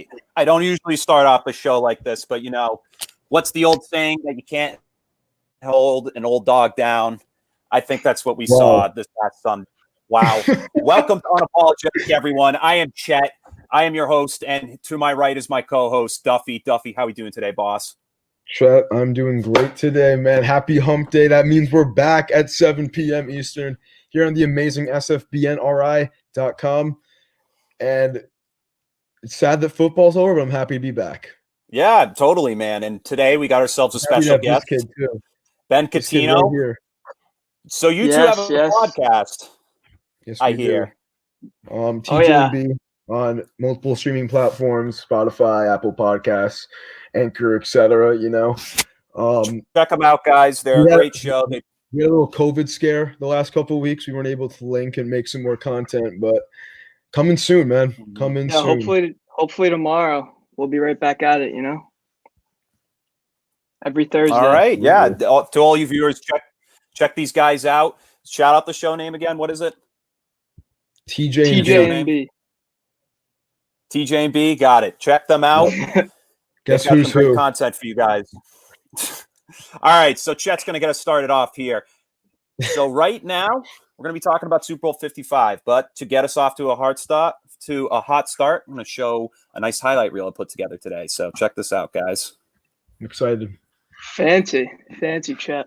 tonight. I don't usually start off a show like this, but what's the old saying that you can't hold an old dog down? I think that's what we saw this past Sunday. Wow. Welcome to Unapologetic, everyone. I am Chet. I am your host, and to my right is my co-host, Duffy. Duffy, how are we doing today, boss? Chet, I'm doing great today, man. Happy hump day. That means we're back at 7 p.m. Eastern here on the amazing sfbnri.com. And it's sad that football's over, but I'm happy to be back. Yeah, totally, man. And today we got ourselves a special guest, this kid too. Ben Catino. Right here. So you two have a podcast, yes, I hear. TJB on multiple streaming platforms, Spotify, Apple Podcasts, Anchor, etc. Check them out, guys. They're a great show. We had a little COVID scare the last couple of weeks. We weren't able to link and make some more content, but coming soon, man. Coming soon. Hopefully tomorrow we'll be right back at it. Every Thursday. All right, yeah. To all you viewers, check these guys out. Shout out the show name again. What is it? TJ and B. TJ and B, got it. Check them out. Guess who's some great who? content for you guys. All right, so Chet's going to get us started off here. So right now, we're going to be talking about Super Bowl 55, but to get us off to a hot start, I'm going to show a nice highlight reel I put together today. So check this out, guys. I'm excited. Fancy Chet.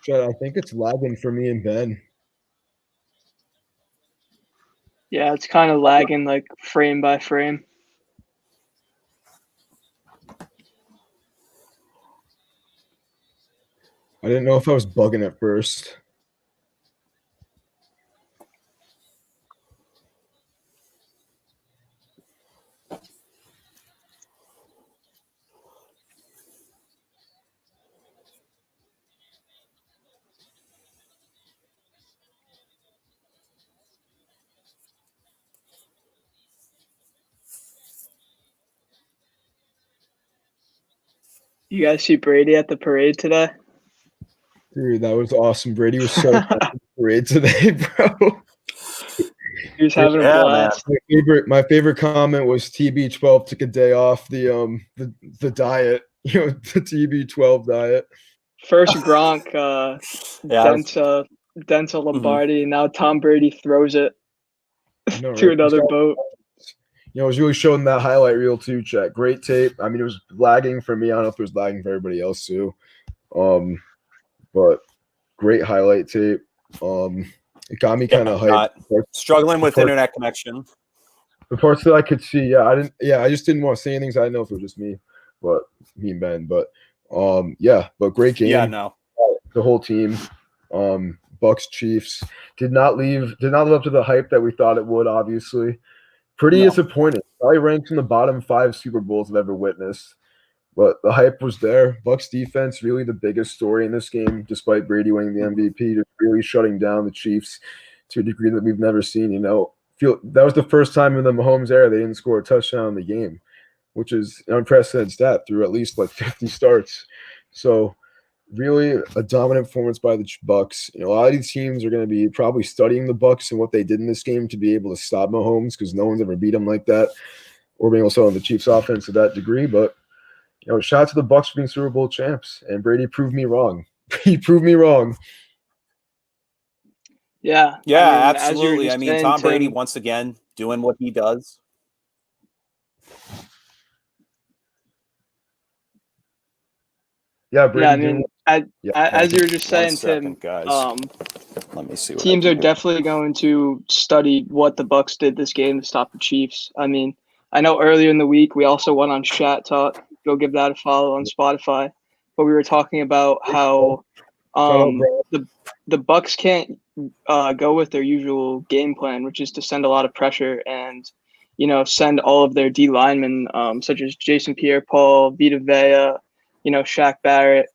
Chet, I think it's lagging for me and Ben. Yeah, it's kind of lagging like frame by frame. I didn't know if I was bugging at first. You guys see Brady at the parade today? Dude, that was awesome. Brady was so at the parade today, bro. He was having a blast. My favorite comment was TB12 took a day off the diet, the TB12 diet. First Gronk, Denzel Lombardi, and now Tom Brady throws it to another boat. It was really showing that highlight reel too, Chet. Great tape. I mean, it was lagging for me. I don't know if it was lagging for everybody else too. But great highlight tape. It got me kind of hyped. Struggling with internet connection. The parts that I could see, I just didn't want to say anything. So I didn't know if it was just me, but me and Ben. But but great game. Yeah, no. The whole team. Bucks Chiefs did not live up to the hype that we thought it would, obviously. Pretty disappointing. Probably ranked in the bottom 5 Super Bowls I've ever witnessed. But the hype was there. Bucks defense, really the biggest story in this game, despite Brady winning the MVP, just really shutting down the Chiefs to a degree that we've never seen. that was the first time in the Mahomes era they didn't score a touchdown in the game, which is an unprecedented stat through at least like 50 starts. So really a dominant performance by the Bucks. A lot of these teams are going to be probably studying the Bucks and what they did in this game to be able to stop Mahomes, because no one's ever beat him like that, or being able to stop the Chiefs' offense to that degree. But shout out to the Bucks for being Super Bowl champs, and Brady proved me wrong. He proved me wrong. Yeah. Absolutely. I mean, Tom Brady once again doing what he does. Yeah, Brady. Yeah, I mean, as you were just saying, Tim, guys, let me see. Teams are definitely going to study what the Bucks did this game to stop the Chiefs. I mean, I know earlier in the week we also went on Chat Talk. Go give that a follow on Spotify. But we were talking about how the Bucks can't go with their usual game plan, which is to send a lot of pressure and send all of their D linemen, such as Jason Pierre-Paul, Vita Vea, Shaq Barrett.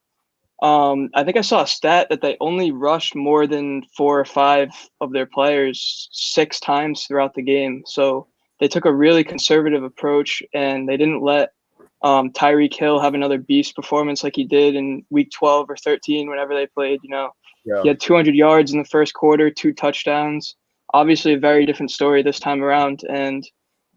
I think I saw a stat that they only rushed more than 4 or 5 of their players 6 times throughout the game. So they took a really conservative approach, and they didn't let Tyreek Hill have another beast performance like he did in week 12 or 13 whenever they played. He had 200 yards in the first quarter, 2 touchdowns. Obviously a very different story this time around, and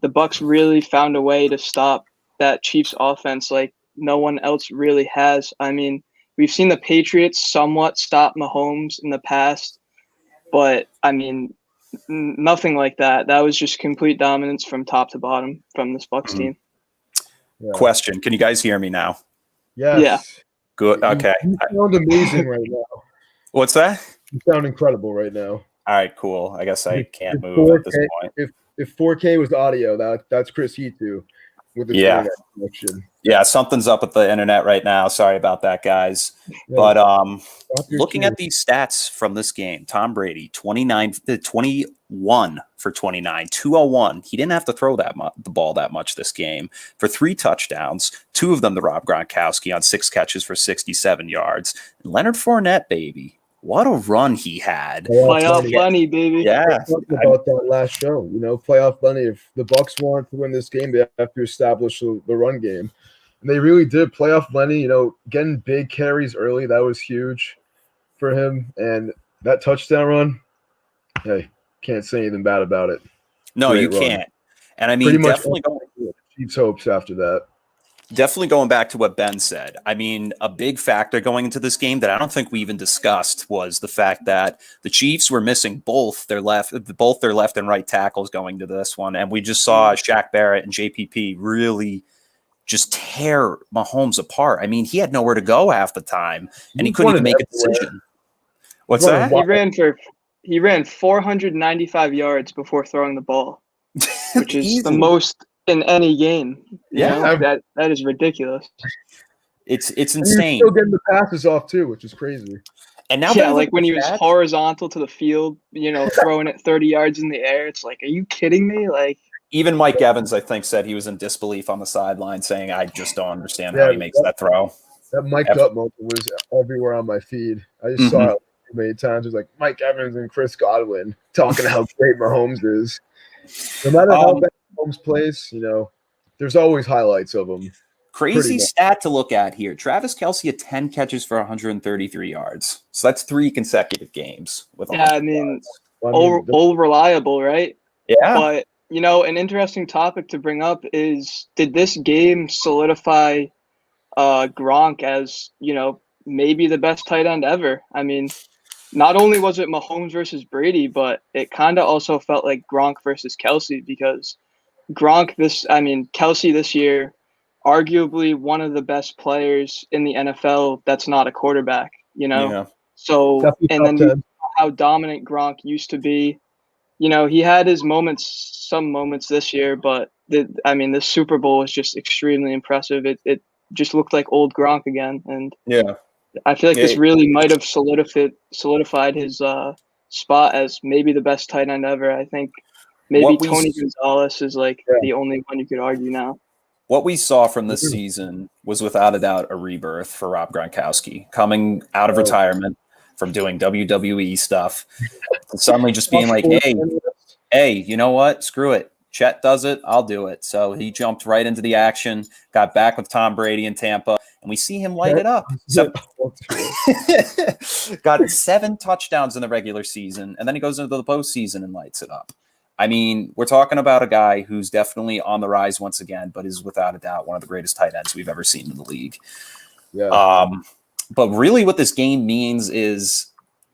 the Bucks really found a way to stop that Chiefs offense like no one else really has. I mean, we've seen the Patriots somewhat stop Mahomes in the past, but I mean, nothing like that. That was just complete dominance from top to bottom from this Bucks team. Yeah. Question: can you guys hear me now? Yes. Yeah. Good. Okay. You sound amazing right now. What's that? You sound incredible right now. All right, cool. I guess I can't move at this point. If 4K was audio, that's Chris Heatu with his internet connection. Yeah, something's up with the internet right now. Sorry about that, guys. Yeah. But looking at these stats from this game, Tom Brady, 21 for 29, 201. He didn't have to throw the ball that much this game for 3 touchdowns, 2 of them to Rob Gronkowski on 6 catches for 67 yards. And Leonard Fournette, baby. What a run he had. Playoff Bunny, baby. Yeah. I talked about that last show. Playoff Bunny. If the Bucks want to win this game, they have to establish the run game. And they really did. Playoff Bunny, getting big carries early, that was huge for him. And that touchdown run, hey, can't say anything bad about it. No, you can't. And I mean, pretty much definitely Chiefs' hopes after that. Definitely going back to what Ben said. I mean, a big factor going into this game that I don't think we even discussed was the fact that the Chiefs were missing both their left and right tackles going to this one. And we just saw Shaq Barrett and JPP really just tear Mahomes apart. I mean, he had nowhere to go half the time, and he couldn't even make a decision. What's that? He ran 495 yards before throwing the ball, which is the most in any game. That is ridiculous. It's insane. He's still getting the passes off too, which is crazy. And now, like when he was horizontal to the field, throwing it 30 yards in the air. It's like, are you kidding me? Like, even Mike Evans, I think, said he was in disbelief on the sideline, saying, "I just don't understand how he makes that throw." That Mike up moment was everywhere on my feed. I just saw it many times. It was like Mike Evans and Chris Godwin talking how great Mahomes is. No matter how bad Mahomes plays, there's always highlights of him. Crazy stat to look at here. Travis Kelce had 10 catches for 133 yards. So that's 3 consecutive games with all reliable, right? Yeah. But an interesting topic to bring up is, did this game solidify Gronk as, maybe the best tight end ever? I mean, not only was it Mahomes versus Brady, but it kind of also felt like Gronk versus Kelce, because Kelce this year, arguably one of the best players in the NFL that's not a quarterback, Yeah. So, and then how dominant Gronk used to be. He had his some moments this year, but the Super Bowl was just extremely impressive. It just looked like old Gronk again. And I feel like this really might have solidified his spot as maybe the best tight end ever. I think maybe Tony Gonzalez is the only one you could argue now. What we saw from this season was without a doubt a rebirth for Rob Gronkowski, coming out of retirement from doing WWE stuff, and suddenly just being like, hey, hey, you know what? Screw it. Chet does it. I'll do it. So he jumped right into the action, got back with Tom Brady in Tampa, and we see him light it up. Got 7 touchdowns in the regular season, and then he goes into the postseason and lights it up. I mean, we're talking about a guy who's definitely on the rise once again, but is without a doubt one of the greatest tight ends we've ever seen in the league. Yeah. But really what this game means is,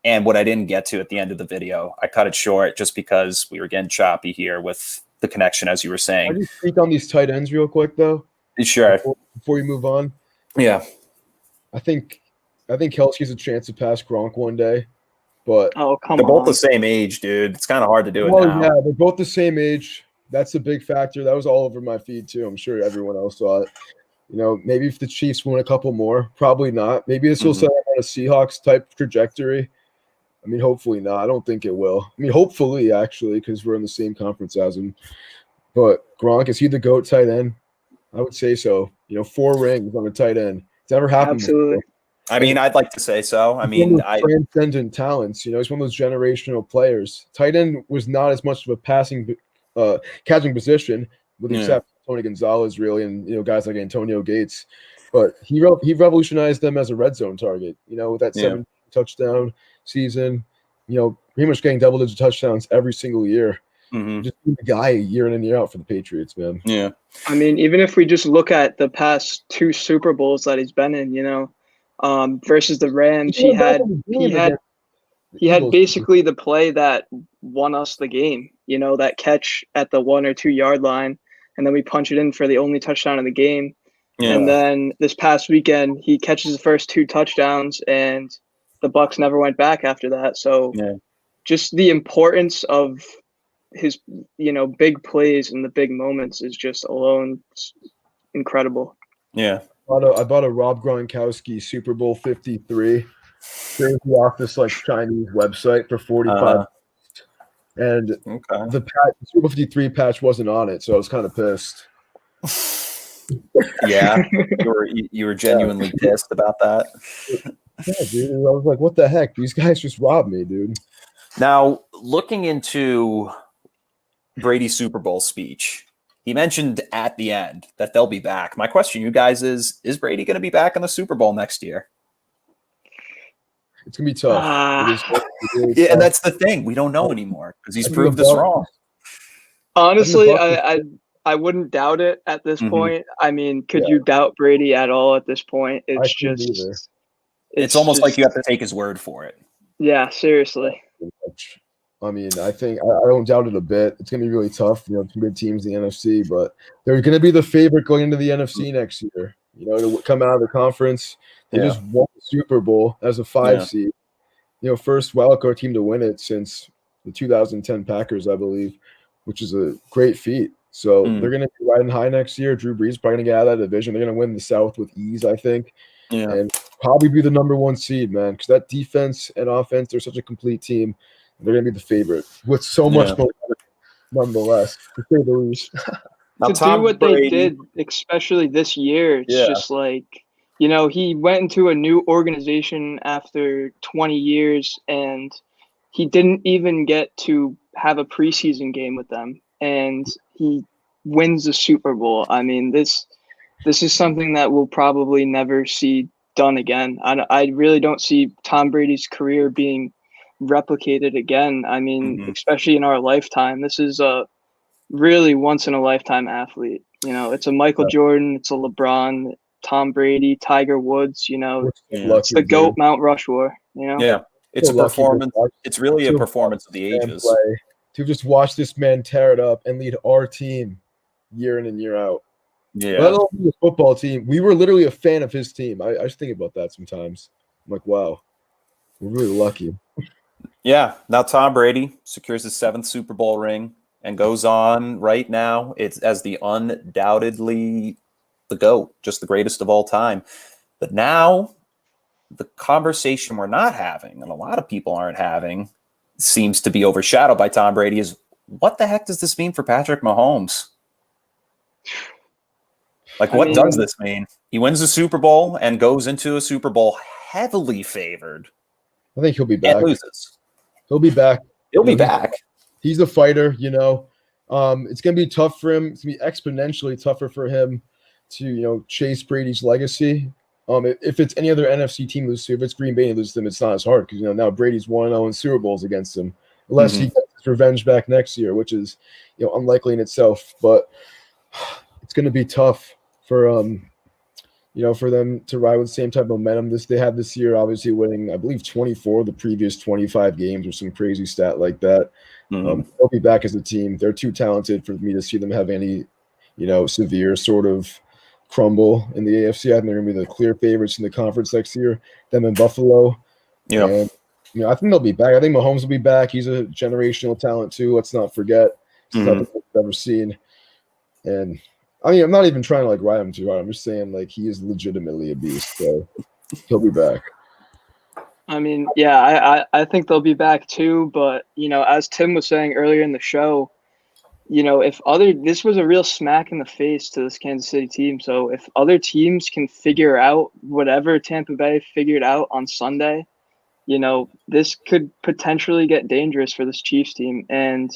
and what I didn't get to at the end of the video, I cut it short just because we were getting choppy here with the connection, as you were saying. Can you speak on these tight ends real quick, though? Sure. Before you move on. Yeah. I think Kelsey's a chance to pass Gronk one day, but they're both the same age, dude. It's kind of hard to do it now. Yeah, they're both the same age. That's a big factor. That was all over my feed too. I'm sure everyone else saw it. You know, maybe if the Chiefs win a couple more, probably not. Maybe this will set them on a Seahawks type trajectory. I mean, hopefully not. I don't think it will. I mean, hopefully actually, because we're in the same conference as them. But Gronk, is he the GOAT tight end? I would say so. You know, 4 rings on a tight end. It's never happened Absolutely. before. I mean, I'd like to say so. I mean, transcendent talents. You know, he's one of those generational players. Tight end was not as much of a passing, catching position, with the exception of Tony Gonzalez, really, and guys like Antonio Gates. But he revolutionized them as a red zone target. You know, with that 7 touchdown season. You know, pretty much getting double-digit touchdowns every single year. Just being the guy year in and year out for the Patriots, man. Yeah. I mean, even if we just look at the past 2 Super Bowls that he's been in, versus the Rams, he had basically the play that won us the game. You know, that catch at the 1 or 2 yard line, and then we punch it in for the only touchdown of the game. Yeah. And then this past weekend, he catches the first 2 touchdowns, and the Bucs never went back after that. So, just the importance of his, big plays and the big moments is just alone incredible. Yeah. I bought a Rob Gronkowski Super Bowl 53 jersey off this Chinese website for $45. And the Super Bowl 53 patch wasn't on it, so I was kind of pissed. Yeah, you were genuinely pissed about that. Yeah, dude. I was like, what the heck? These guys just robbed me, dude. Now, looking into Brady's Super Bowl speech, he mentioned at the end that they'll be back. My question to you guys is Brady going to be back in the Super Bowl next year? It's going to be tough. Yeah, and that's the thing. We don't know anymore because he's proved us wrong. Honestly, I wouldn't doubt it at this point. I mean, could you doubt Brady at all at this point? It's almost like you have to take his word for it. Yeah, seriously. I mean, I think I don't doubt it a bit. It's going to be really tough. Some good teams in the NFC, but they're going to be the favorite going into the NFC next year. To come out of the conference. They just won the Super Bowl as a 5 seed. First wildcard team to win it since the 2010 Packers, I believe, which is a great feat. So they're going to be riding high next year. Drew Brees probably going to get out of that division. They're going to win the South with ease, I think. Yeah. And probably be the number 1 seed, man, because that defense and offense, they're such a complete team. They're going to be the favorite with so much more, nonetheless, to say the least. To do what they did, especially this year, it's just like, he went into a new organization after 20 years, and he didn't even get to have a preseason game with them, and he wins the Super Bowl. I mean, this is something that we'll probably never see done again. I really don't see Tom Brady's career being replicated again. I mean, especially in our lifetime. This is a really once-in-a-lifetime athlete. It's a Michael Jordan, it's a LeBron, Tom Brady, Tiger Woods, it's the GOAT Mount Rushmore, Yeah, it's a performance. It's really a performance of the ages. To just watch this man tear it up and lead our team year in and year out. Yeah. Let alone the football team. We were literally a fan of his team. I just think about that sometimes. I'm like, wow, we're really lucky. Yeah. Now Tom Brady secures his 7th Super Bowl ring and goes on right now. It's as the undoubtedly the GOAT, just the greatest of all time. But now the conversation we're not having, and a lot of people aren't having, seems to be overshadowed by Tom Brady, is what the heck does this mean for Patrick Mahomes? What does this mean? He wins the Super Bowl and goes into a Super Bowl heavily favored. I think he'll be back. And loses. He'll be back. He'll be back. He's a fighter, you know. It's going to be tough for him. It's going to be exponentially tougher for him to, you know, chase Brady's legacy. If it's any other NFC team loses, if it's Green Bay and loses them, it's not as hard because, you know, now Brady's 1-0 in Super Bowls against them, unless he gets his revenge back next year, which is, you know, unlikely in itself. But it's going to be tough for you know, for them to ride with the same type of momentum they had this year, obviously winning, I believe, 24 of the previous 25 games or some crazy stat like that. They'll be back as a team. They're too talented for me to see them have any, you know, severe sort of crumble in the AFC. I think they're going to be the clear favorites in the conference next year, them in Buffalo. Yeah. And, you know, I think they'll be back. I think Mahomes will be back. He's a generational talent too. Let's not forget. It's nothing we've ever seen. And I mean, I'm not even trying to like ride him too hard. I'm just saying like he is legitimately a beast. So he'll be back. I mean, yeah, I think they'll be back too. But, you know, as Tim was saying earlier in the show, you know, this was a real smack in the face to this Kansas City team. So if other teams can figure out whatever Tampa Bay figured out on Sunday, you know, this could potentially get dangerous for this Chiefs team. And,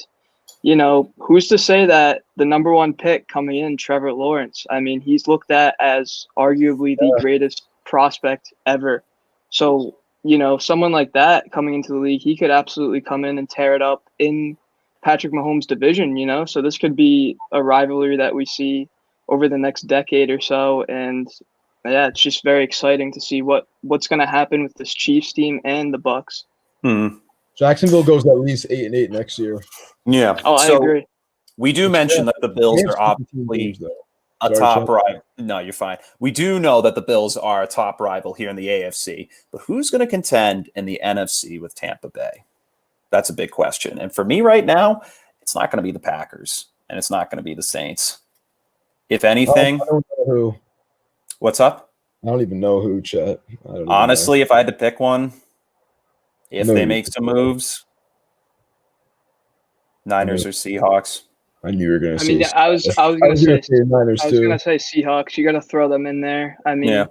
you know, who's to say that the number one pick coming in, Trevor Lawrence, I mean, he's looked at as arguably the greatest prospect ever. So, you know, someone like that coming into the league, he could absolutely come in and tear it up in Patrick Mahomes' division, you know? So this could be a rivalry that we see over the next decade or so. And yeah, it's just very exciting to see what's going to happen with this Chiefs team and the Bucs. Jacksonville goes at least 8-8 next year. Yeah. Oh, I agree. We do mention that the Bills are obviously a top rival. No, you're fine. We do know that the Bills are a top rival here in the AFC, but who's going to contend in the NFC with Tampa Bay? That's a big question. And for me right now, it's not going to be the Packers and it's not going to be the Saints. If anything, I don't know who. What's up? I don't even know who, Chet. Honestly, if I had to pick one, if they make some moves, Niners or Seahawks. I knew you were going to say. I mean, I was going to say Niners too. I was going to say Seahawks. You got to throw them in there. I mean,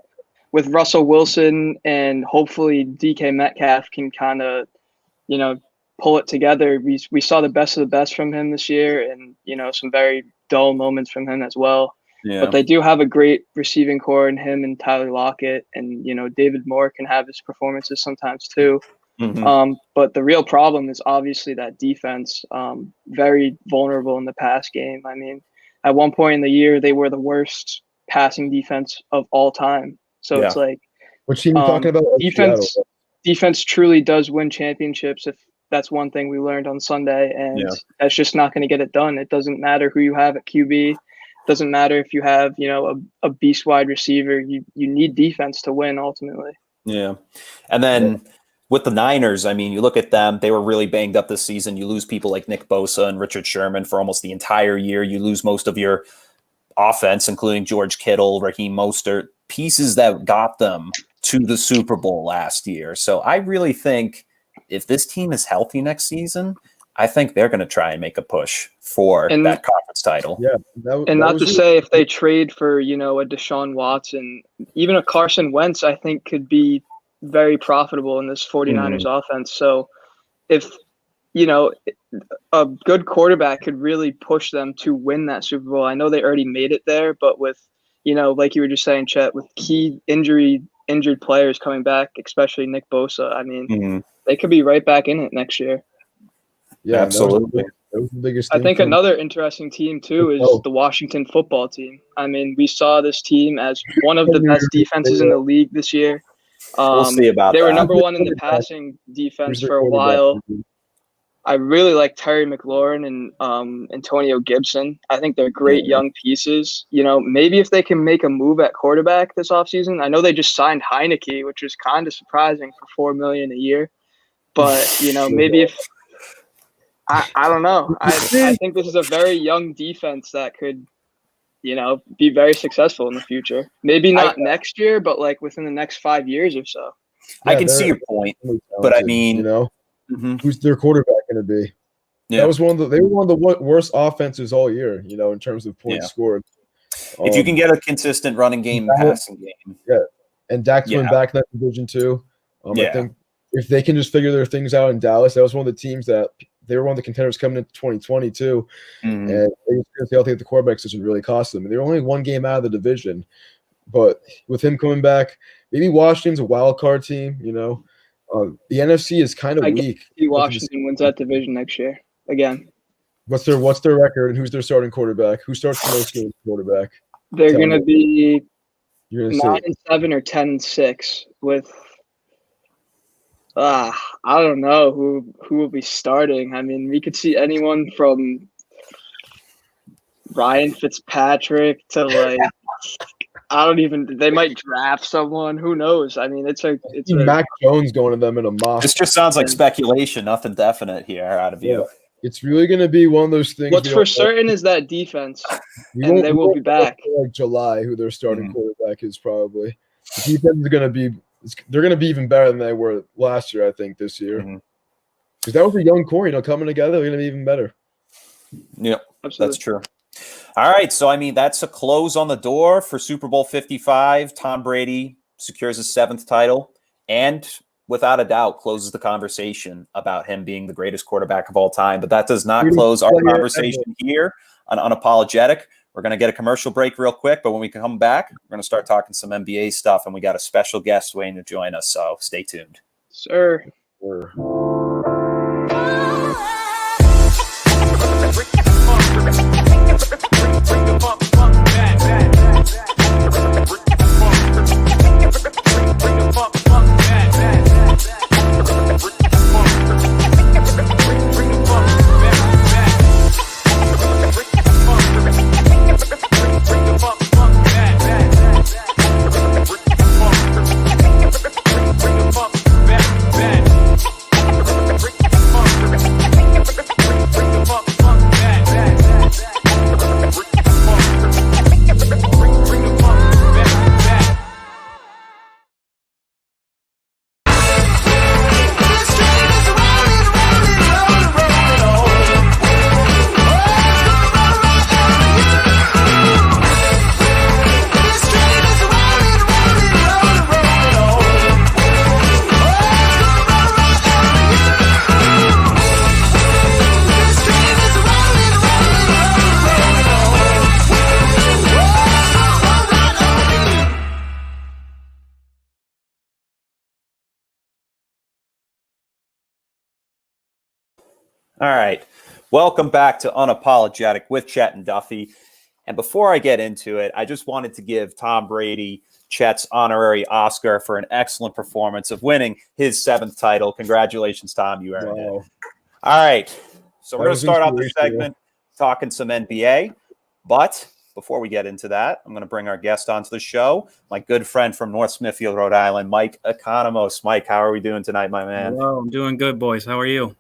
with Russell Wilson and hopefully DK Metcalf can kind of, you know, pull it together. We saw the best of the best from him this year, and you know, some very dull moments from him as well. Yeah. But they do have a great receiving core in him and Tyler Lockett, and you know, David Moore can have his performances sometimes too. But the real problem is obviously that defense, very vulnerable in the pass game. I mean, at one point in the year, they were the worst passing defense of all time. So it's like, which team are you talking about? Defense truly does win championships. If that's one thing we learned on Sunday, and that's just not going to get it done. It doesn't matter who you have at QB. It doesn't matter if you have, you know, a beast wide receiver. You need defense to win ultimately. Yeah, and then. With the Niners, I mean, you look at them, they were really banged up this season. You lose people like Nick Bosa and Richard Sherman for almost the entire year. You lose most of your offense, including George Kittle, Raheem Mostert, pieces that got them to the Super Bowl last year. So I really think if this team is healthy next season, I think they're going to try and make a push for that conference title. Yeah. And not to say if they trade for, you know, a Deshaun Watson, even a Carson Wentz, I think could be very profitable in this 49ers offense. So if, you know, a good quarterback could really push them to win that Super Bowl. I know they already made it there, but with, you know, like you were just saying, Chet, with key injured players coming back, especially Nick Bosa, I mean, they could be right back in it next year. Yeah, absolutely. That was the biggest I think another interesting team too is the Washington football team. I mean, we saw this team as one of the best defenses in the league this year. We'll see about they that. were number one in the passing defense for a while. I really like Terry McLaurin and Antonio Gibson. I think they're great young pieces. You know, maybe if they can make a move at quarterback this offseason. I know they just signed Heineke, which was kind of surprising for $4 million a year. But, you know, maybe if I don't know. I think this is a very young defense that could, you know, be very successful in the future. Maybe not next year, but like within the next 5 years or so. I can see your point, but I mean, you know, who's their quarterback going to be? Yeah. They were one of the worst offenses all year, you know, in terms of points scored. If you can get a consistent running game, passing game. Yeah. And Dak's went back in that division too. I think if they can just figure their things out in Dallas, that was one of the teams that they were one of the contenders coming into 2020 too. Mhm. And they just couldn't stay healthy at the quarterback position really cost them. And they're only one game out of the division. But with him coming back, maybe Washington's a wild card team, you know. The NFC is kind of weak. Washington wins that division next year again. What's their record and who's their starting quarterback? Who starts the most games quarterback? They're going to be You're gonna 9-7 or 10-6 with I don't know who will be starting. I mean, we could see anyone from Ryan Fitzpatrick to like they might draft someone. Who knows? I mean, it's Mac Jones going to them in a mock. This just sounds like speculation, nothing definite here out of you. It's really going to be one of those things. What's for certain is that defense, and they will be back. Like July, who their starting quarterback is probably. The defense is going to be. They're going to be even better than they were last year, I think, this year. Because that was a young core, coming together. They're going to be even better. Yep, absolutely. That's true. All right, so I mean that's a close on the door for Super Bowl 55. Tom Brady secures his 7th title, and without a doubt closes the conversation about him being the greatest quarterback of all time. But that does not close our conversation here on Unapologetic. We're going to get a commercial break real quick, but when we come back, we're going to start talking some NBA stuff, and we got a special guest waiting to join us, so stay tuned. Sir. All right. Welcome back to Unapologetic with Chet and Duffy. And before I get into it, I just wanted to give Tom Brady Chet's honorary Oscar for an excellent performance of winning his 7th title. Congratulations, Tom. You earned it. All right. So we're going to start off this segment talking some NBA. But before we get into that, I'm going to bring our guest onto the show, my good friend from North Smithfield, Rhode Island, Mike Economos. Mike, how are we doing tonight, my man? Hello, I'm doing good, boys. How are you?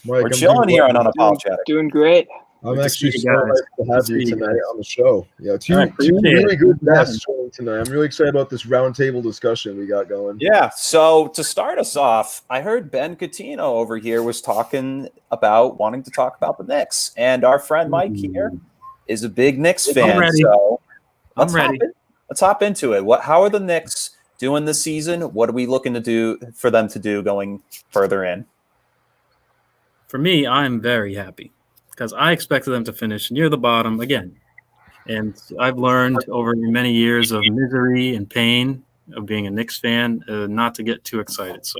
Mike, we're chilling here on Unapologetic. Doing great. I'm actually so excited to have you tonight on the show. Two really good guests tonight. I'm really excited about this roundtable discussion we got going. Yeah. So to start us off, I heard Ben Catino over here was talking about wanting to talk about the Knicks, and our friend Mike here is a big Knicks fan. I'm ready. So I'm ready. Let's hop into it. How are the Knicks doing this season? What are we looking to do for them to do going further in? For me, I'm very happy because I expected them to finish near the bottom again. And I've learned over many years of misery and pain of being a Knicks fan not to get too excited. So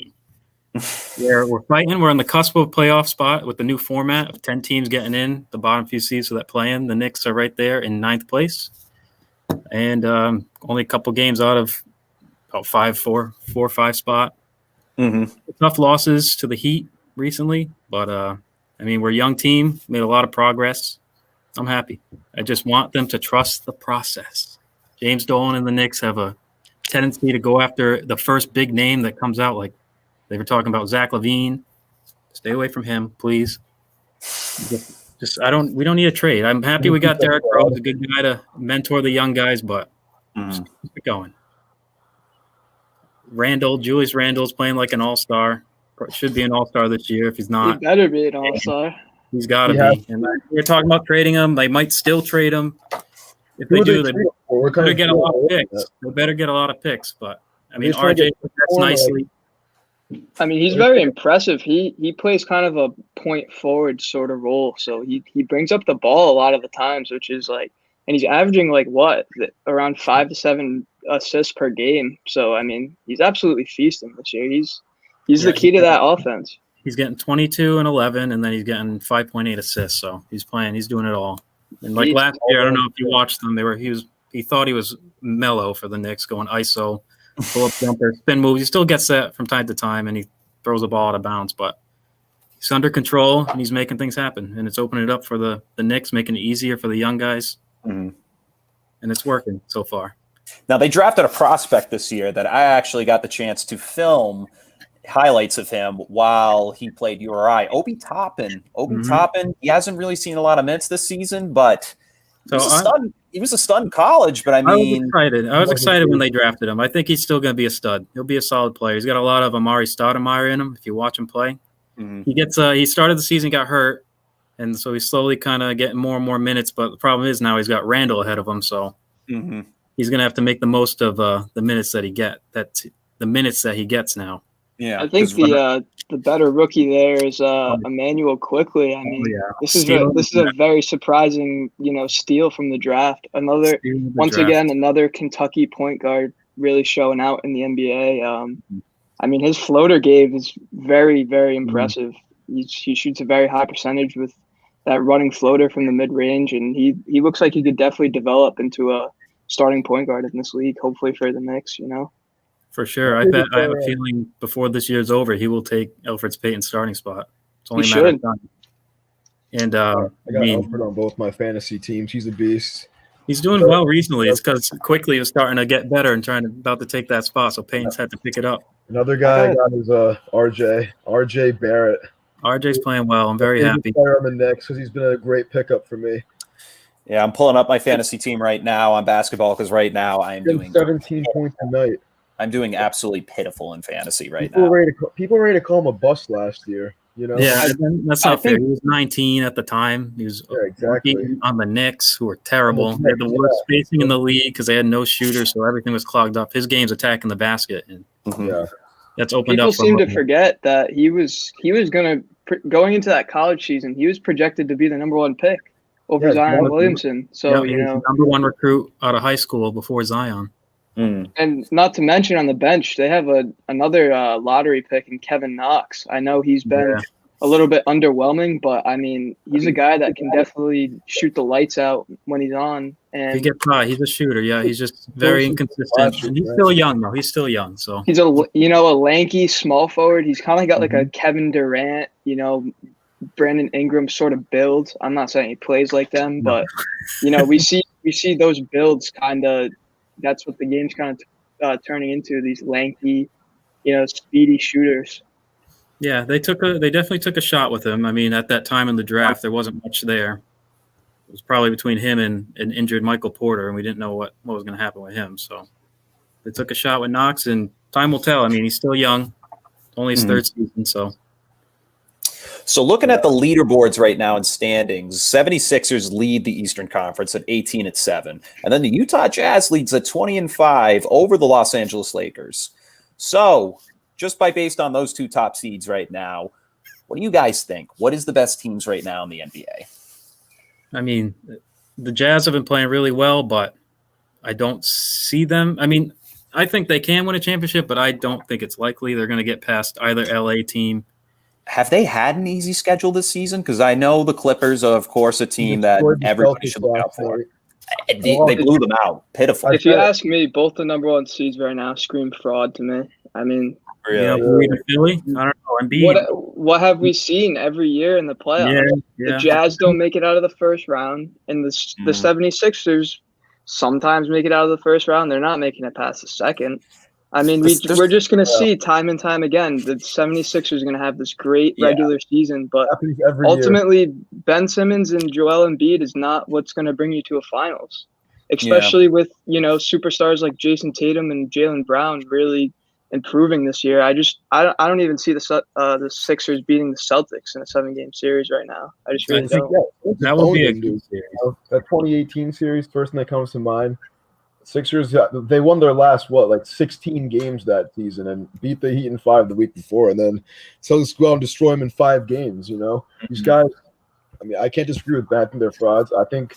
we're fighting. We're on the cusp of a playoff spot with the new format of 10 teams getting in, the bottom few seeds for that play-in. The Knicks are right there in 9th place. And only a couple games out of about 4 or 5 spot. Tough losses to the Heat recently, but we're a young team, made a lot of progress. I'm happy. I just want them to trust the process. James Dolan and the Knicks have a tendency to go after the first big name that comes out, like they were talking about Zach LaVine. Stay away from him, please. We don't need a trade. I'm happy we got Derrick Rose, a good guy to mentor the young guys, but just keep it going. Julius Randle's playing like an all-star. Should be an all-star this year if he's not. He better be an all-star. He's got to be. And we're talking about trading him. They might still trade him. If they do, they better get a lot of picks. They better get a lot of picks. But, RJ progressed nicely. I mean, he's very impressive. He plays kind of a point forward sort of role, so he brings up the ball a lot of the times, which is like, and he's averaging like around 5 to 7 assists per game. So I mean, he's absolutely feasting this year. He's the key to that offense. He's getting 22 and 11, and then he's getting 5.8 assists. So he's playing. He's doing it all. And like last year, I don't know if you watched them. He thought he was mellow for the Knicks, going ISO, pull up jumper, spin moves. He still gets that from time to time, and he throws the ball out of bounds. But he's under control, and he's making things happen. And it's opening it up for the Knicks, making it easier for the young guys. Mm-hmm. And it's working so far. Now, they drafted a prospect this year that I actually got the chance to film highlights of him while he played URI. Obi Toppin. Toppin, he hasn't really seen a lot of minutes this season, but he was a stud in college. But I mean, I was excited when they drafted him. I think he's still going to be a stud. He'll be a solid player. He's got a lot of Amari Stoudemire in him if you watch him play. Mm-hmm. He started the season, got hurt, and so he's slowly kind of getting more and more minutes. But the problem is now he's got Randall ahead of him, so he's going to have to make the most of the minutes that he gets now. Yeah, I think the better rookie there is Emmanuel Quickly. I mean, this is a very surprising, steal from the draft. Another Kentucky point guard really showing out in the NBA. I mean, his floater game is very, very impressive. He shoots a very high percentage with that running floater from the mid range, and he looks like he could definitely develop into a starting point guard in this league. Hopefully for the Knicks, For sure. I have a feeling before this year's over, he will take Elfrid Payton's starting spot. It's only a matter of time. And I got Elfrid on both my fantasy teams. He's a beast. He's doing well recently. It's because Quickly is starting to get better and about to take that spot, so Payton's had to pick it up. Another guy I got is RJ Barrett. RJ's playing well. I'm very happy. Player on the Knicks because he's been a great pickup for me. Yeah, I'm pulling up my fantasy team right now on basketball because right now I am doing 17 points a night. I'm doing absolutely pitiful in fantasy right now. People were ready to call him a bust last year. Yeah, that's not fair. He was 19 at the time. He was on the Knicks, who were terrible. They had the worst spacing in the league because they had no shooters, so everything was clogged up. His game's attacking the basket, and that's opened up. People seem to forget that he was going into that college season. He was projected to be the number 1 pick over Zion Williamson. So he was the number 1 recruit out of high school before Zion. And not to mention on the bench, they have another lottery pick in Kevin Knox. I know he's been a little bit underwhelming, but I mean, he's a guy that can definitely shoot the lights out when he's on. And he gets high. He's a shooter. Yeah, he's just very inconsistent. And he's still young, though. He's still young. So he's a lanky small forward. He's kind of got like a Kevin Durant, Brandon Ingram sort of build. I'm not saying he plays like them, but we see those builds kind of. That's what the game's kind of turning into, these lanky, speedy shooters. Yeah, they definitely took a shot with him. I mean, at that time in the draft, there wasn't much there. It was probably between him and an injured Michael Porter, and we didn't know what was going to happen with him. So they took a shot with Knox, and time will tell. I mean, he's still young. Only his third season, so. So looking at the leaderboards right now in standings, 76ers lead the Eastern Conference at 18-7. And then the Utah Jazz leads at 20-5 over the Los Angeles Lakers. So just based on those two top seeds right now, what do you guys think? What is the best teams right now in the NBA? I mean, the Jazz have been playing really well, but I don't see them. I mean, I think they can win a championship, but I don't think it's likely they're going to get past either LA team. Have they had an easy schedule this season? Because I know the Clippers are, of course, a team that everybody should look out for. They blew them out. Pitiful. If you ask me, both the number 1 seeds right now scream fraud to me. I mean, Philly? I don't know. What have we seen every year in the playoffs? The Jazz don't make it out of the first round, and the 76ers sometimes make it out of the first round. They're not making it past the second. I mean, we're just going to see time and time again the 76ers are going to have this great regular season, but ultimately Ben Simmons and Joel Embiid is not what's going to bring you to a finals, especially with, superstars like Jason Tatum and Jaylen Brown really improving this year. I don't even see the Sixers beating the Celtics in a 7-game series right now. I just really don't. That would be a good series. That 2018 series, first thing that comes to mind. Sixers, they won their last 16 games that season and beat the Heat in 5 the week before, and then Celtics go out and destroy them in 5 games. These guys. I mean, I can't disagree with that. I think they're frauds. I think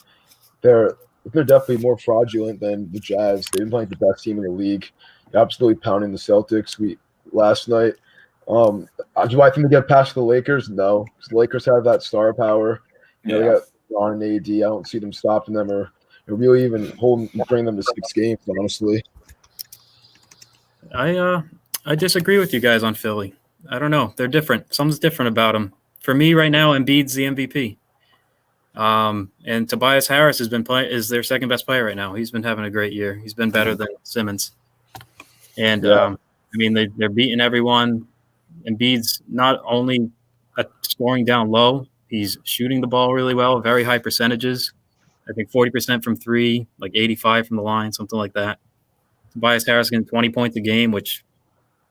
they're definitely more fraudulent than the Jazz. They've been playing the best team in the league, absolutely pounding the Celtics last night. Do I think they get past the Lakers? No, because the Lakers have that star power. They got LeBron and AD. I don't see them stopping them or really even bring them to 6 games, honestly. I disagree with you guys on Philly. I don't know. They're different. Something's different about them. For me right now, Embiid's the MVP. And Tobias Harris is their second best player right now. He's been having a great year. He's been better than Simmons. And I mean, they're beating everyone. Embiid's not only scoring down low, he's shooting the ball really well, very high percentages. I think 40% from 3, like 85 from the line, something like that. Tobias Harris getting 20 points a game, which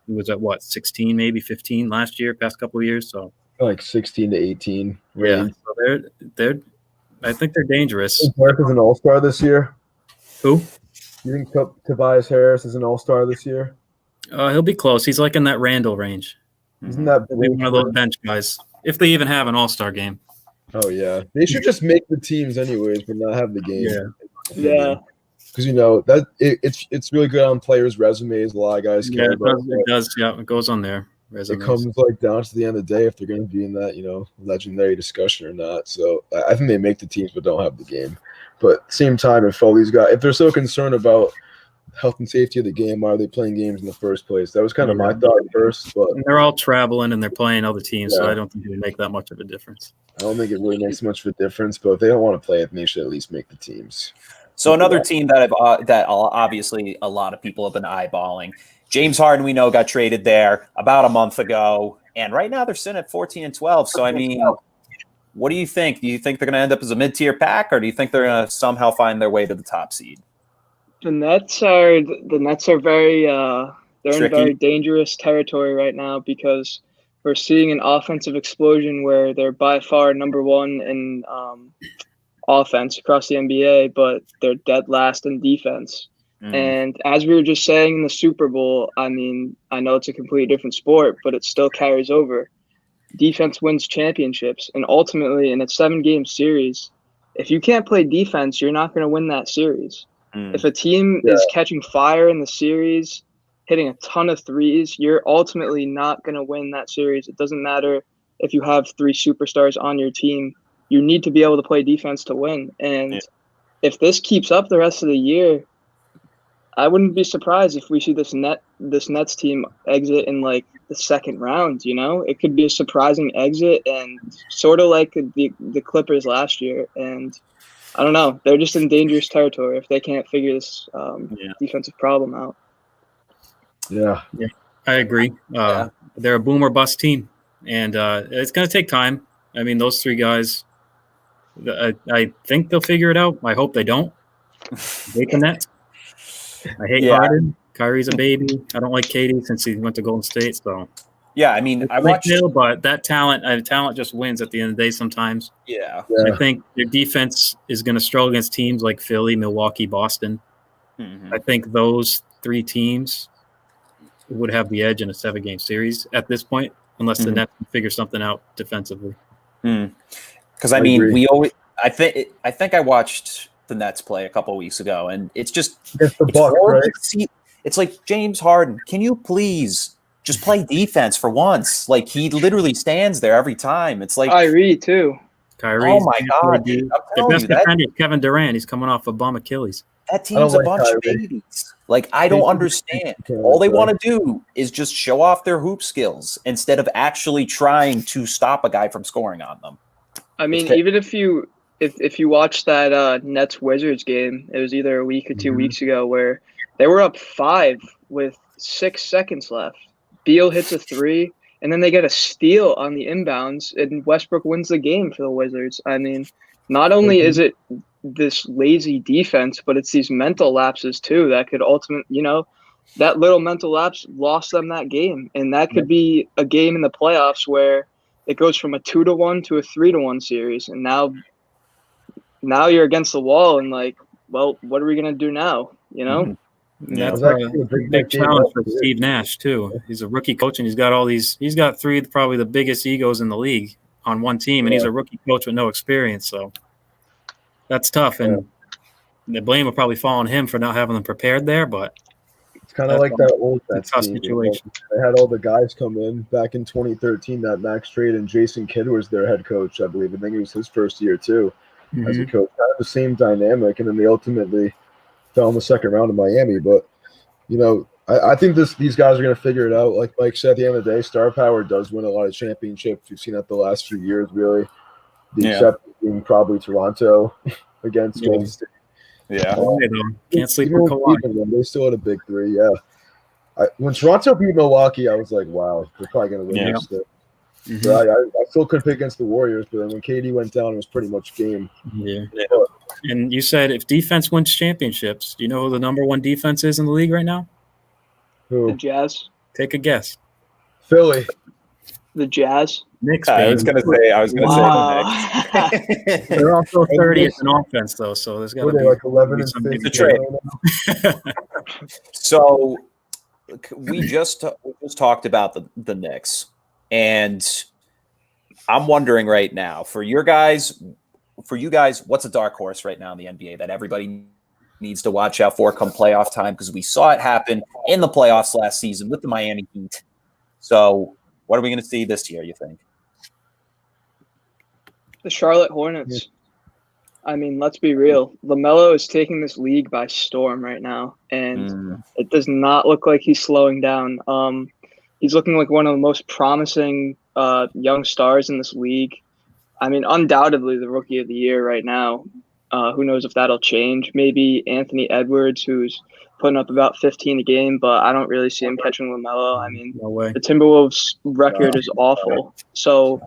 he was at 16, maybe 15 last year, past couple of years. So like 16 to 18 range. Yeah, so they're. I think they're dangerous. Harris is an all-star this year. Who? You think Tobias Harris is an all-star this year? He'll be close. He's like in that Randall range. Isn't that one of those bench guys? If they even have an all-star game. Oh yeah, they should just make the teams anyways, but not have the game. Yeah. Because that it's really good on players' resumes. A lot of guys care about it. It does. Yeah, it goes on there. Resumes. It comes down to the end of the day if they're going to be in that legendary discussion or not. So I think they make the teams but don't have the game. But at the same time, if all these guys, if they're so concerned about health and safety of the game, why are they playing games in the first place? That was kind of my thought at first. But and they're all traveling and they're playing other teams, so I don't think it would make that much of a difference. I don't think it really makes much of a difference. But if they don't want to play it, then they should at least make the teams. So another team that obviously a lot of people have been eyeballing. James Harden, we know, got traded there about a month ago, and right now they're sitting at 14-12. So I mean, what do you think? Do you think they're going to end up as a mid-tier pack, or do you think they're going to somehow find their way to the top seed? The Nets are very they're Tricky. in very dangerous territory right now because we're seeing an offensive explosion where they're by far number one in offense across the NBA, but they're dead last in defense. And as we were just saying in the Super Bowl, I mean, I know it's a completely different sport, but it still carries over. Defense wins championships, and ultimately in a 7-game series, if you can't play defense, you're not going to win that series. If a team is catching fire in the series, hitting a ton of threes, you're ultimately not going to win that series. It doesn't matter if you have 3 superstars on your team. You need to be able to play defense to win. And if this keeps up the rest of the year, I wouldn't be surprised if we see this Nets team exit in like the second round. It could be a surprising exit, and sort of like the Clippers last year. And I don't know, they're just in dangerous territory if they can't figure this defensive problem out. Yeah, I agree. They're a boom or bust team, and it's going to take time. I mean, those 3 guys, I think they'll figure it out. I hope they don't. They connect. I hate Harden. Kyrie's a baby. I don't like KD since he went to Golden State. So I mean, I watched, but that talent just wins at the end of the day sometimes. Yeah. I think their defense is going to struggle against teams like Philly, Milwaukee, Boston. I think those 3 teams would have the edge in a 7-game series at this point, unless the Nets can figure something out defensively. Because I mean, I think I watched the Nets play a couple of weeks ago, and it's just it's like, James Harden, can you please just play defense for once? Like, he literally stands there every time. It's like Kyrie too. Oh my God, dude. The best defender is Kevin Durant. He's coming off a bum Achilles. That team's a bunch of babies. Like, I don't understand. All they want to do is just show off their hoop skills instead of actually trying to stop a guy from scoring on them. I mean, even if you watch that Nets Wizards game, it was either a week or 2 weeks ago where they were up 5 with 6 seconds left. Beal hits a 3, and then they get a steal on the inbounds, and Westbrook wins the game for the Wizards. I mean, not only is it this lazy defense, but it's these mental lapses too that could ultimately, that little mental lapse lost them that game, and that could be a game in the playoffs where it goes from a 2-1 to a 3-1 series, and now you're against the wall and like, well, what are we gonna do now? You know, Yeah. That's a big challenge for Steve Nash too. He's a rookie coach, and he's got three probably the biggest egos in the league on one team, and he's a rookie coach with no experience. So that's tough, and the blame will probably fall on him for not having them prepared there. But it's kind of like that old Mets tough team. situation. They had all the guys come in back in 2013. That Max trade, and Jason Kidd was their head coach, I believe. I think it was his first year too as a coach. Kind of the same dynamic, and then they ultimately fell in the second round of Miami. But I think these guys are going to figure it out. Like Mike said, at the end of the day, star power does win a lot of championships. We've seen that the last few years, really. The exception being probably Toronto against Golden State. Yeah. Can't sleep with Kawhi. They still had a big three, when Toronto beat Milwaukee, I was like, wow, they're probably going to win this thing. But I still couldn't pick against the Warriors, but then when KD went down, it was pretty much game. Yeah. And you said if defense wins championships, do you know who the number one defense is in the league right now? Who? The Jazz. Take a guess. Philly. The Jazz. Knicks. I was gonna say the Knicks. They're also 30th in offense though, so there's got to be like 11 and 15. So we just talked about the Knicks, and I'm wondering right now for you guys, what's a dark horse right now in the NBA that everybody needs to watch out for come playoff time? Because we saw it happen in the playoffs last season with the Miami Heat. So what are we going to see this year, you think? The Charlotte Hornets. I mean, let's be real. LaMelo is taking this league by storm right now, and it does not look like he's slowing down. He's looking like one of the most promising young stars in this league. I mean, undoubtedly the rookie of the year right now. Who knows if that'll change? Maybe Anthony Edwards, who's putting up about 15 a game, but I don't really see him catching LaMelo. I mean, the Timberwolves' record is awful. So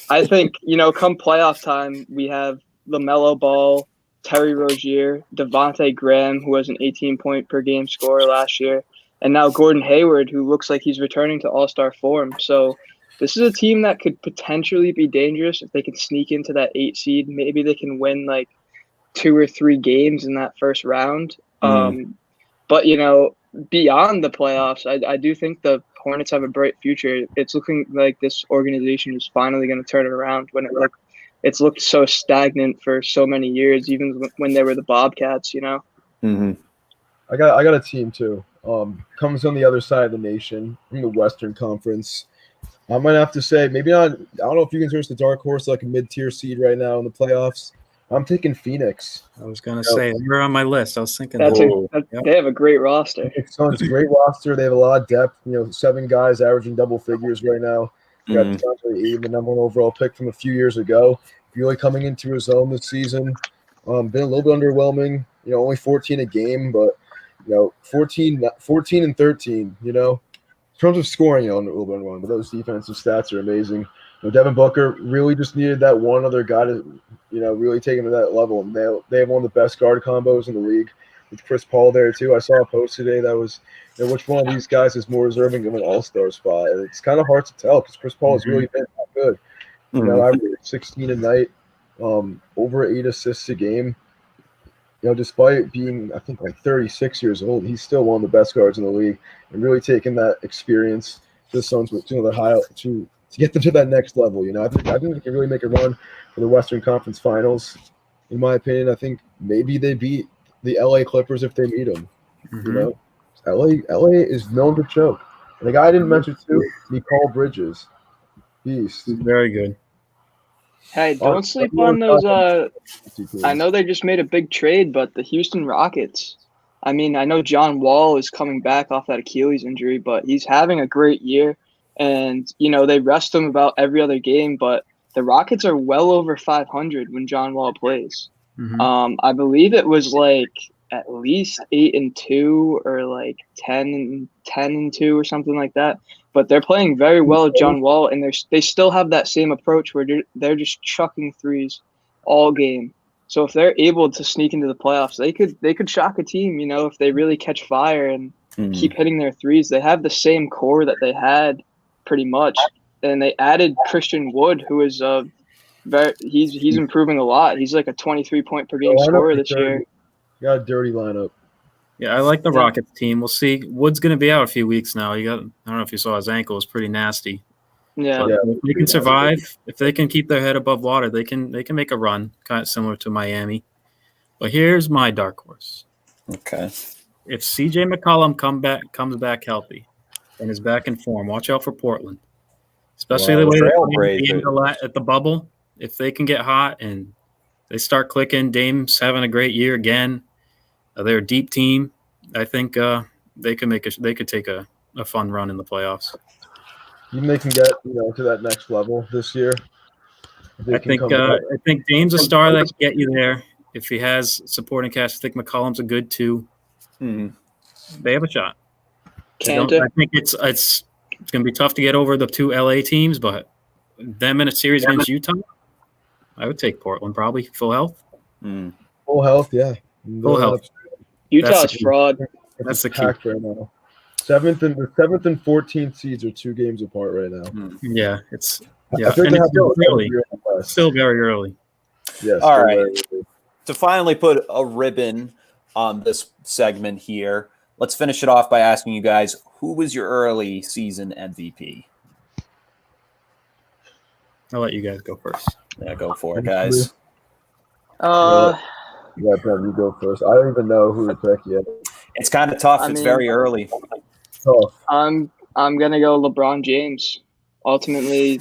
I think, come playoff time, we have LaMelo Ball, Terry Rozier, Devontae Graham, who was an 18-point-per-game scorer last year, and now Gordon Hayward, who looks like he's returning to all-star form. So this is a team that could potentially be dangerous if they can sneak into that 8 seed. Maybe they can win like 2 or 3 games in that first round. But, beyond the playoffs, I do think the Hornets have a bright future. It's looking like this organization is finally going to turn it around when it's looked so stagnant for so many years, even when they were the Bobcats, I got a team too. Comes on the other side of the nation in the Western Conference. I might have to say, maybe not. I don't know if you can search the dark horse like a mid-tier seed right now in the playoffs. I'm taking Phoenix. I was going to say, they're on my list. I was thinking they have a great roster. It's a great roster. They have a lot of depth. 7 guys averaging double figures right now. You got DeAndre Ayton, the number 1 overall pick from a few years ago. Really coming into his own this season. Been a little bit underwhelming. Only 14 a game, but 14 and 13. In terms of scoring, a little bit underwhelming. But those defensive stats are amazing. Devin Booker really just needed that one other guy to, really take him to that level. And they have one of the best guard combos in the league with Chris Paul there too. I saw a post today that was, which one of these guys is more deserving of an all-star spot? And it's kind of hard to tell because Chris Paul has really been that good. Averaging 16 a night, over 8 assists a game. Despite being, I think, like 36 years old, he's still one of the best guards in the league and really taking that experience to the Suns with to get them to that next level. I think they can really make a run for the Western Conference Finals. In my opinion, I think maybe they beat the LA Clippers if they meet them. LA is known to choke. And the guy I didn't mention too, Mikal Bridges. Beast. Very good. Hey, don't sleep on those. I know they just made a big trade, but the Houston Rockets. I mean, I know John Wall is coming back off that Achilles injury, but he's having a great year. And, they rest him about every other game, but the Rockets are well over 500 when John Wall plays. I believe it was like at least 8-2 or like 10-2 or something like that. But they're playing very well with John Wall, and they still have that same approach where they're just chucking threes all game. So if they're able to sneak into the playoffs, they could shock a team, if they really catch fire and keep hitting their threes. They have the same core that they had pretty much, and they added Christian Wood, who is he's improving a lot. He's like a 23 point per game scorer this year. Got a dirty lineup. Yeah, I like the Rockets team. We'll see. Wood's going to be out a few weeks now. I don't know if you saw his ankle; it was pretty nasty. Yeah. But if they can survive, if they can keep their head above water, they can make a run, kind of similar to Miami. But here's my dark horse. Okay. If C.J. McCollum comes back healthy and is back in form, watch out for Portland, especially the way they're playing at the bubble. If they can get hot and they start clicking, Dame's having a great year again. They're a deep team. I think they could take a fun run in the playoffs. You think they can get to that next level this year? I think Dame's a star that can get you there. If he has supporting cast, I think McCollum's a good too. They have a shot. I think it's going to be tough to get over the two LA teams, but them in a series against Utah, I would take Portland probably full health. Full health, yeah. Full health. Utah's fraud. That's the key right now. The 7th and 14th seeds are 2 games apart right now. Yeah, it's still very early. Yes. All right. To finally put a ribbon on this segment here, let's finish it off by asking you guys, who was your early season MVP? I'll let you guys go first. Yeah, go for it, guys. Yeah, Ben, you go first. I don't even know who to pick yet. It's kind of tough. It's very early. I'm gonna go LeBron James. Ultimately,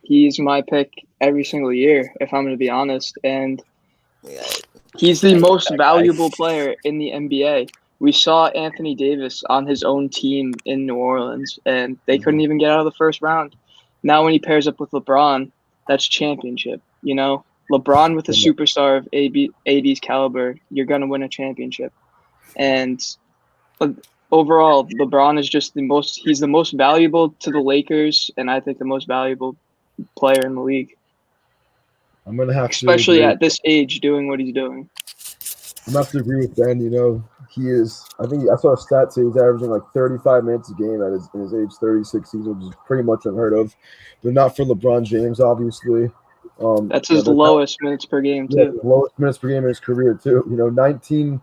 he's my pick every single year, if I'm gonna be honest. And he's the most valuable player in the NBA. We saw Anthony Davis on his own team in New Orleans, and they couldn't even get out of the first round. Now when he pairs up with LeBron, that's championship, LeBron with a superstar of AD's caliber, you're going to win a championship. And overall, LeBron is just he's the most valuable to the Lakers, and I think the most valuable player in the league. I'm going to have to especially at this age doing what he's doing. I'm going to have to agree with Ben. He is, I think I saw a stat say he's averaging like 35 minutes a game in his age 36 season, which is pretty much unheard of. But not for LeBron James, obviously. That's his lowest minutes per game, too. Yeah, lowest minutes per game in his career, too. 19-6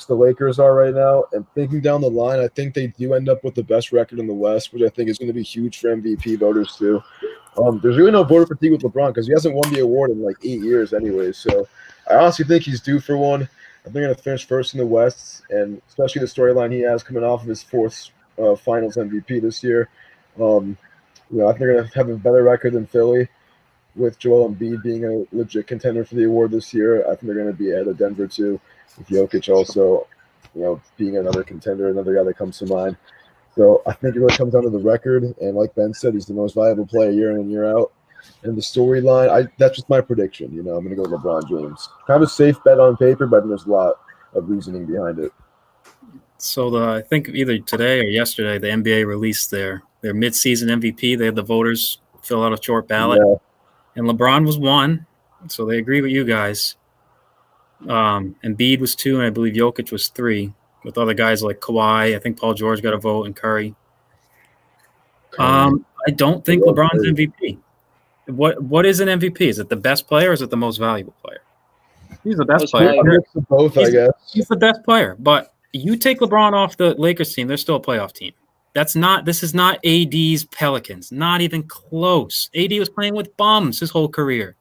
the Lakers are right now. And thinking down the line, I think they do end up with the best record in the West, which I think is going to be huge for MVP voters, too. There's really no voter fatigue with LeBron because he hasn't won the award in like 8 years anyways. So I honestly think he's due for one. I think they're going to finish first in the West, and especially the storyline he has coming off of his 4th Finals MVP this year. I think they're going to have a better record than Philly, with Joel Embiid being a legit contender for the award this year. I think they're going to be ahead of Denver too, with Jokic also, being another contender, another guy that comes to mind. So I think it really comes down to the record, and like Ben said, he's the most valuable player year in and year out. And the storyline, that's just my prediction. I'm going to go LeBron James. Kind of a safe bet on paper, but there's a lot of reasoning behind it. So I think either today or yesterday, the NBA released their mid-season MVP. They had the voters fill out a short ballot, and LeBron was 1, so they agree with you guys. Embiid was 2, and I believe Jokic was 3, with other guys like Kawhi. I think Paul George got a vote, and Curry. I don't think LeBron's MVP. What is an MVP? Is it the best player or is it the most valuable player? He's the best player. Both, I guess. He's the best player. But you take LeBron off the Lakers team, they're still a playoff team. This is not AD's Pelicans. Not even close. AD was playing with bums his whole career.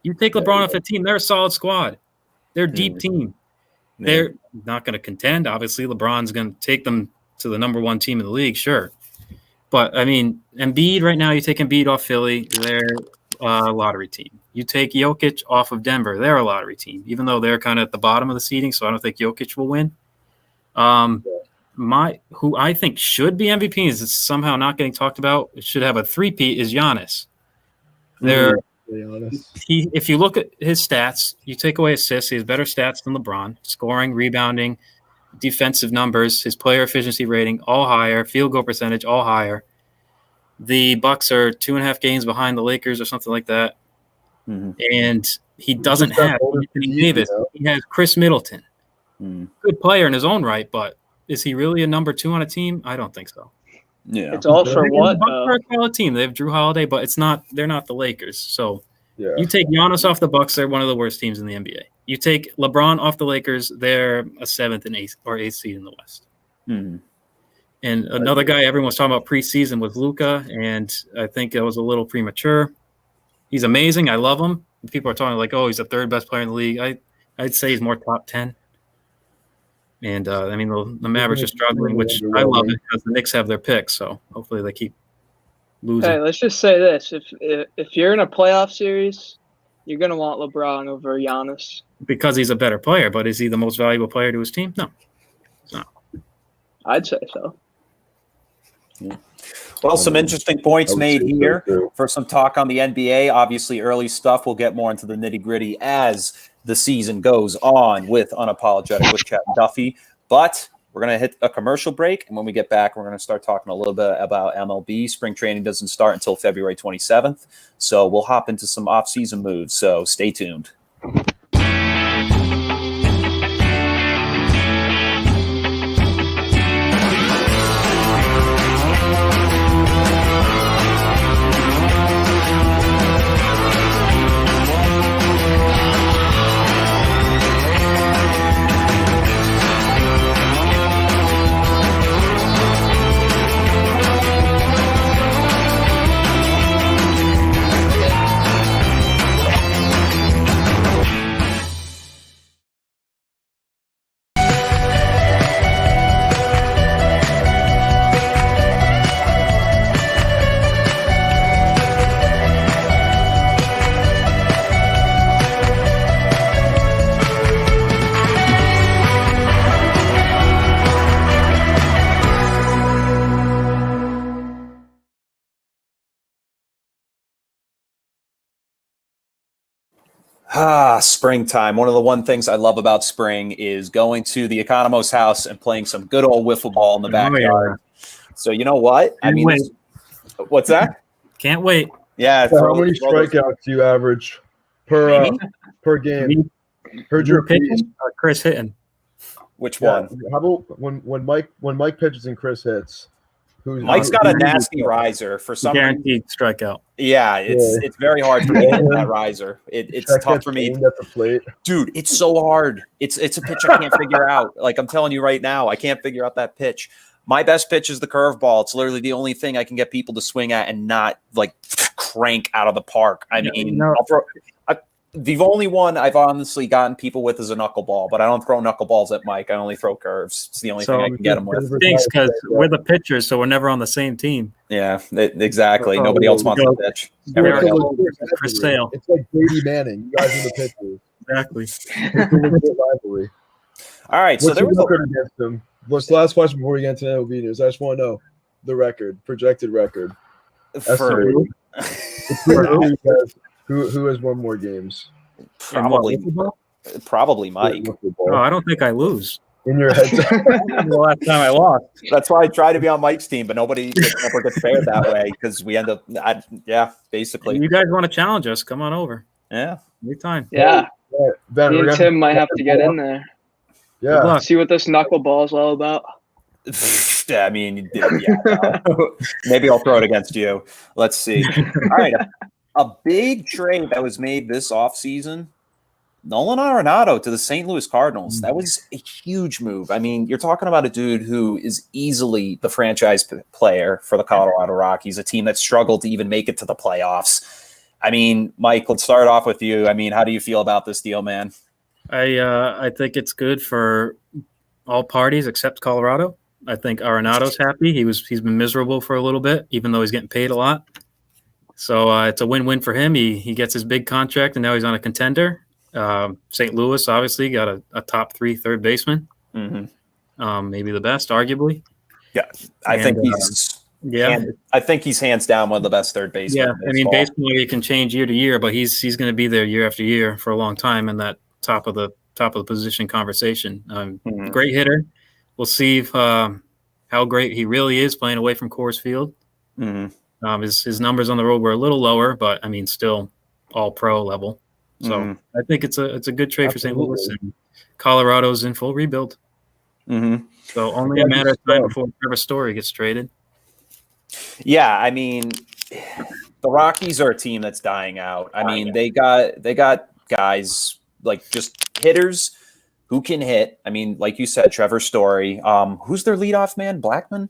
You take LeBron off the team, they're a solid squad. They're a deep team. They're not going to contend. Obviously, LeBron's going to take them to the number 1 team in the league, sure. But, I mean, Embiid right now, you take Embiid off Philly, they're a lottery team. You take Jokic off of Denver, they're a lottery team, even though they're kind of at the bottom of the seeding, so I don't think Jokic will win. Who I think should be MVP is somehow not getting talked about, it should have a 3-peat, is Giannis. If you look at his stats, you take away assists, he has better stats than LeBron, scoring, rebounding, defensive numbers, his player efficiency rating, all higher, field goal percentage, all higher. The Bucks are 2.5 games behind the Lakers or something like that. And he doesn't have Anthony Davis. He has Chris Middleton. Good player in his own right, but is he really a number 2 on a team? I don't think so. Yeah, it's all for what? The Bucks are a solid team. They have Drew Holiday, but they're not the Lakers. So Yeah. You take Giannis off the Bucks, they're one of the worst teams in the NBA. You take LeBron off the Lakers, they're a 7th and 8th seed in the West. Mm-hmm. And another guy everyone was talking about preseason was Luka, and I think it was a little premature. He's amazing. I love him. People are talking like, oh, he's the 3rd best player in the league. I'd say he's more top 10. And, I mean, the Mavericks are struggling, which I love it because the Knicks have their picks, so hopefully they keep losing. Hey, let's just say this. If you're in a playoff series, you're going to want LeBron over Giannis. Because he's a better player, but is he the most valuable player to his team? No. I'd say so. Well, some interesting points made here for some talk on the NBA. Obviously, early stuff. We'll get more into the nitty-gritty as the season goes on with Unapologetic with Chet and Duffy. But we're going to hit a commercial break, and when we get back, we're going to start talking a little bit about MLB. Spring training doesn't start until February 27th, so we'll hop into some off-season moves, so stay tuned. Springtime. One of the things I love about spring is going to the Economos house and playing some good old wiffle ball in the backyard. So you know what? What's that? Can't wait. Yeah. So how many strikeouts do you average per game? Heard your pitching, Chris hitting. Which one? How about when Mike pitches and Chris hits? Mike's got a nasty riser for some guaranteed strikeout. Yeah, it's very hard for me to hit that riser. It's tough for me. At the plate. Dude, it's so hard. It's a pitch I can't figure out. Like I'm telling you right now, I can't figure out that pitch. My best pitch is the curveball. It's literally the only thing I can get people to swing at and not like crank out of the park. I mean, the only one I've honestly gotten people with is a knuckleball, but I don't throw knuckleballs at Mike. I only throw curves. It's the only thing I can get him with. Thanks, because we're the pitchers, so we're never on the same team. Yeah, exactly. Nobody else wants to pitch. Everybody else. For sale. It's like Brady Manning. You guys are the pitchers. Exactly. It's a legit rivalry. All right, so there was record against them. What's the last question before we get into MLB news? I just want to know the projected record. Who has won more games? Probably Mike. Oh, I don't think I lose. In your head. The last time I lost. That's why I try to be on Mike's team, but nobody ever gets paired that way because we end up, basically. You guys want to challenge us? Come on over. Yeah. Anytime. Yeah. Ben, Me and Tim might have to get in there. Yeah. See what this knuckleball is all about. I mean, maybe I'll throw it against you. Let's see. All right. A big trade that was made this offseason, Nolan Arenado to the St. Louis Cardinals. That was a huge move. I mean, you're talking about a dude who is easily the franchise player for the Colorado Rockies, a team that struggled to even make it to the playoffs. I mean, Mike, let's start off with you. I mean, how do you feel about this deal, man? I think it's good for all parties except Colorado. I think Arenado's happy. He's been miserable for a little bit, even though he's getting paid a lot. So it's a win-win for him. He gets his big contract, and now he's on a contender. St. Louis obviously got a top 3 third baseman, maybe the best, arguably. Yeah, I think he's hands down one of the best third basemen. Yeah, I mean, baseball you can change year to year, but he's going to be there year after year for a long time in that top of the position conversation. Great hitter. We'll see how great he really is playing away from Coors Field. His numbers on the road were a little lower, but I mean, still all pro level. So I think it's a good trade for St. Louis, and Colorado's in full rebuild. So only a matter of time before Trevor Story gets traded. Yeah, I mean, The Rockies are a team that's dying out. I mean, they got guys like just hitters who can hit. I mean, like you said, Trevor Story. Who's their leadoff man? Blackman.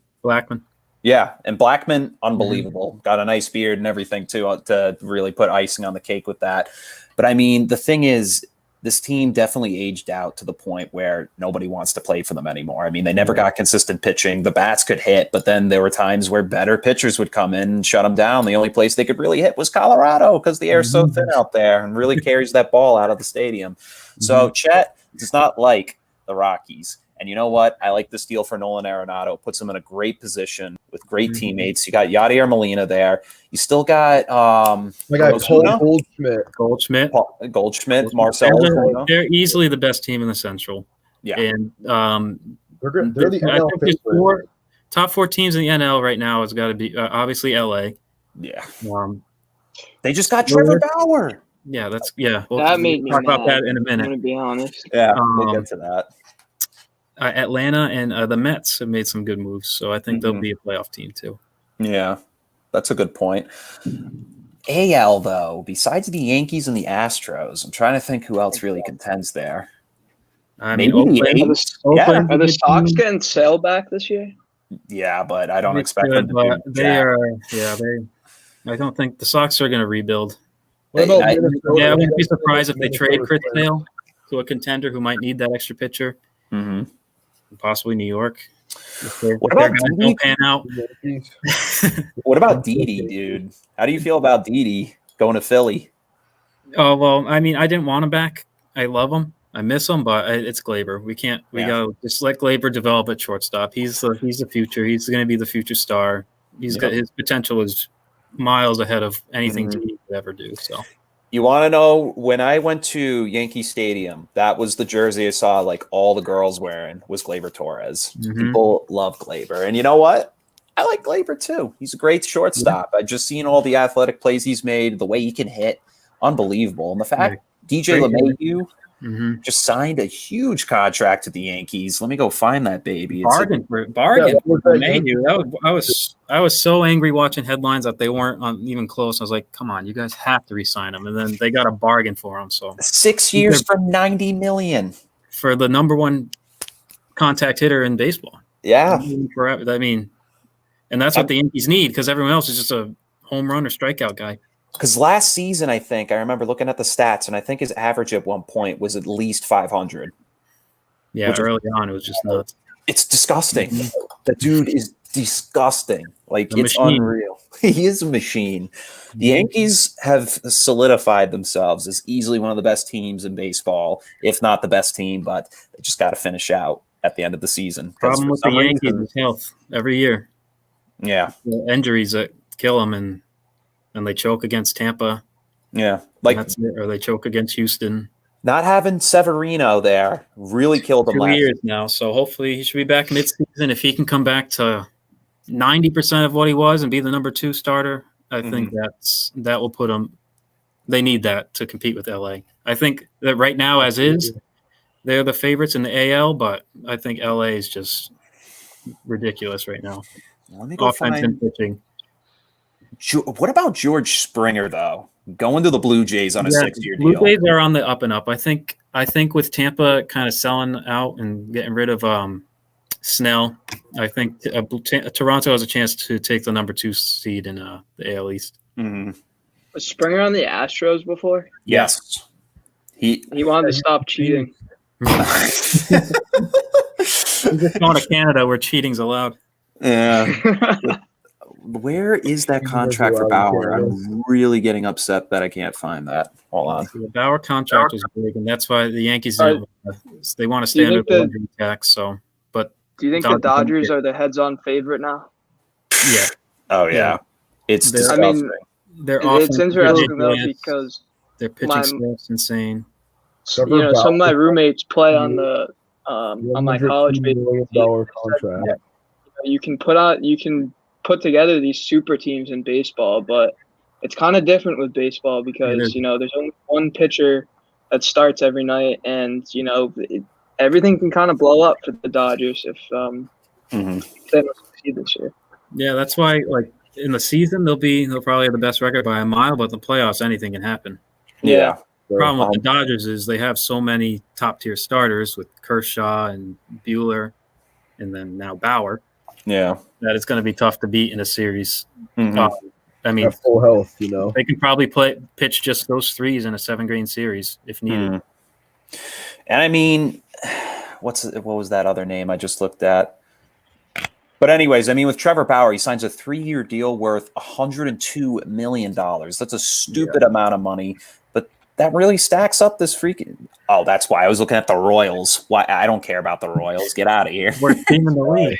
Yeah, and Blackman, unbelievable. Got a nice beard and everything too to really put icing on the cake with that. But I mean, the thing is, this team definitely aged out to the point where nobody wants to play for them anymore. I mean, they never got consistent pitching. The bats could hit, but then there were times where better pitchers would come in and shut them down. The only place they could really hit was Colorado because the air's so thin out there and really carries that ball out of the stadium. So Chet does not like the Rockies. And you know what? I like this deal for Nolan Arenado. Puts him in a great position with great teammates. You got Yadier Molina there. You still got my guy Paul Goldschmidt, Marcelo. They're easily the best team in the Central. Yeah, and they're the NL top 4 teams in the NL right now has got to be obviously LA. Yeah, they just got Trevor Bauer. Yeah, That made me talk mad. about that in a minute. I'm gonna be honest. Yeah, we'll get to that. Atlanta and the Mets have made some good moves, so I think they'll be a playoff team too. Yeah, that's a good point. AL, though, besides the Yankees and the Astros, I'm trying to think who else really contends there. I mean, Are the Sox getting Sale back this year? Yeah, but I don't expect them to do they are. Yeah, I don't think the Sox are going to rebuild. What about I wouldn't be surprised if they trade Chris Sale to a contender who might need that extra pitcher. Possibly New York. What about Didi? Pan out. What about Didi, dude? How do you feel about Didi going to Philly? Oh well, I mean, I didn't want him back. I love him. I miss him, but it's Glaber. We gotta just let Glaber develop at shortstop. He's the future. He's going to be the future star. He's got his potential is miles ahead of anything Didi could ever do. So. You want to know, when I went to Yankee Stadium, that was the jersey I saw like all the girls wearing was Gleyber Torres. People love Gleyber. And you know what? I like Gleyber too. He's a great shortstop. I've just seen all the athletic plays he's made, the way he can hit. Unbelievable. And the fact DJ LeMahieu just signed a huge contract to the Yankees. Let me go find that baby. Bargain for LeMahieu. I was so angry watching headlines that they weren't even close. I was like, come on, you guys have to re-sign him. And then they got a bargain for him. So 6 years for $90 million for the number one contact hitter in baseball. Yeah. I mean, and that's what the Yankees need because everyone else is just a home run or strikeout guy. Because last season, I remember looking at the stats, and I think his average at one point was at least 500. Yeah, early on, it was just nuts. It's disgusting. The dude is disgusting. Like, it's machine. Unreal. He is a machine. The Yankees have solidified themselves as easily one of the best teams in baseball, if not the best team, but they just got to finish out at the end of the season. Problem with the Yankees is health every year. Yeah. The injuries that kill them, and they choke against Tampa. Yeah. Or they choke against Houston. Not having Severino there really killed him 2 years now. So hopefully he should be back mid-season. If he can come back to 90% of what he was and be the number 2 starter, I think that will put him – they need that to compete with LA. I think that right now, as is, they're the favorites in the AL, but I think LA is just ridiculous right now. Let me go offense and pitching. What about George Springer, though? Going to the Blue Jays on a 6-year deal. Blue Jays are on the up and up. I think with Tampa kind of selling out and getting rid of Snell, I think Toronto has a chance to take the number 2 seed in the AL East. Was Springer on the Astros before? Yes. He wanted to stop cheating. He's just going to Canada where cheating's allowed. Yeah. Where is that contract for Bauer? I'm really getting upset that I can't find that. Hold on. The Bauer contract was big, and that's why the Yankees they want to stand up the tax. So, but do you think the Dodgers are the heads-on favorite now? Yeah. Oh yeah. It's disgusting. I mean, it's interesting though because their pitching staff's insane. Some of my roommates play on the on my college baseball contract. You can put together these super teams in baseball, but it's kind of different with baseball because there's only one pitcher that starts every night, and everything can kind of blow up for the Dodgers if they don't succeed this year. Yeah, that's why in the season, they'll probably have the best record by a mile, but in the playoffs, anything can happen. Yeah. Problem with the Dodgers is they have so many top-tier starters with Kershaw and Buehler, and then now Bauer. Yeah. That it's going to be tough to beat in a series. Mm-hmm. I mean, At full health, they can probably pitch just those threes in a 7-game series if needed. And I mean, what was that other name I just looked at? But anyways, I mean, with Trevor Bauer, he signs a 3-year deal worth $102 million. That's a stupid amount of money, but that really stacks up this freaking. Oh, that's why I was looking at the Royals. Why I don't care about the Royals. Get out of here. Worst team in the league.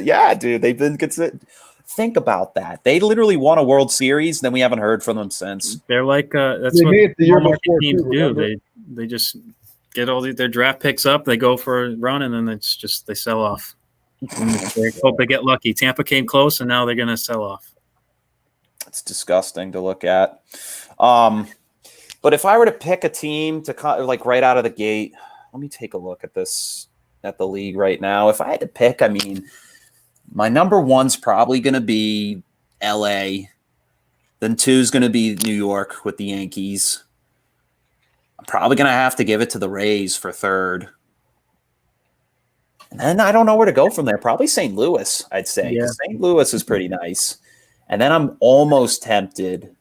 Yeah, dude, they've been considered. Think about that. They literally won a World Series, and then we haven't heard from them since. They're like that's They what made it the year market before, teams too, do. remember? They just get all their draft picks up. They go for a run, and then it's just they sell off. They hope they get lucky. Tampa came close, and now they're going to sell off. It's disgusting to look at. But if I were to pick a team to like right out of the gate, let me take a look at this at the league right now. If I had to pick, I mean, my number one's probably going to be LA. Then 2 is going to be New York with the Yankees. I'm probably going to have to give it to the Rays for 3rd. And then I don't know where to go from there. Probably St. Louis, I'd say. Yeah. St. Louis is pretty nice. And then I'm almost tempted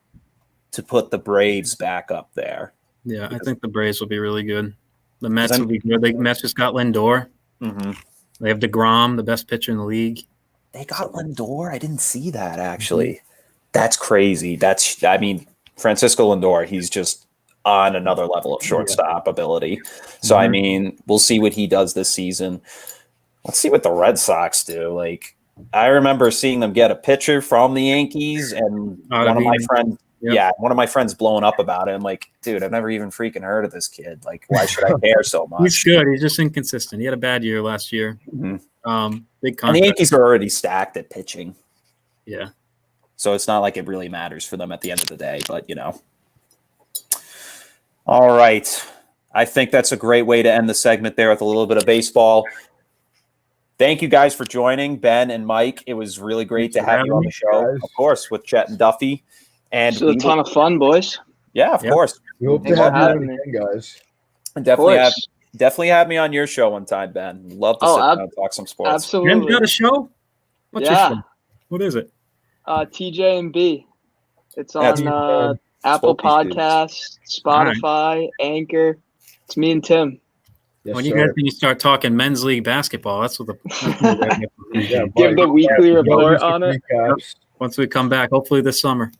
to put the Braves back up there. Yeah, I think the Braves will be really good. The Mets will be good. The Mets just got Lindor. Mm-hmm. They have DeGrom, the best pitcher in the league. They got Lindor? I didn't see that, actually. Mm-hmm. That's crazy. I mean, Francisco Lindor, he's just on another level of shortstop ability. So, I mean, we'll see what he does this season. Let's see what the Red Sox do. Like, I remember seeing them get a pitcher from the Yankees, and one of my friends blowing up about it. I'm like, dude, I've never even freaking heard of this kid. Like, why should I care so much? He's good. He's just inconsistent. He had a bad year last year. Mm-hmm. Big contract. And the Yankees are already stacked at pitching. Yeah. So it's not like it really matters for them at the end of the day, but All right. I think that's a great way to end the segment there with a little bit of baseball. Thank you guys for joining, Ben and Mike. It was really great to have you on the show, of course, with Chet and Duffy. And it's a ton of fun, boys. Yeah, of course. We hope to have you again, guys. And definitely have me on your show one time, Ben. Love to sit down and talk some sports. Absolutely. You got a show? What's your show? What is it? TJ and B. It's on Apple Podcasts, Spotify, Anchor. It's me and Tim. Yes, when you guys can start talking men's league basketball, that's what give the weekly report on it. Once we come back, hopefully this summer.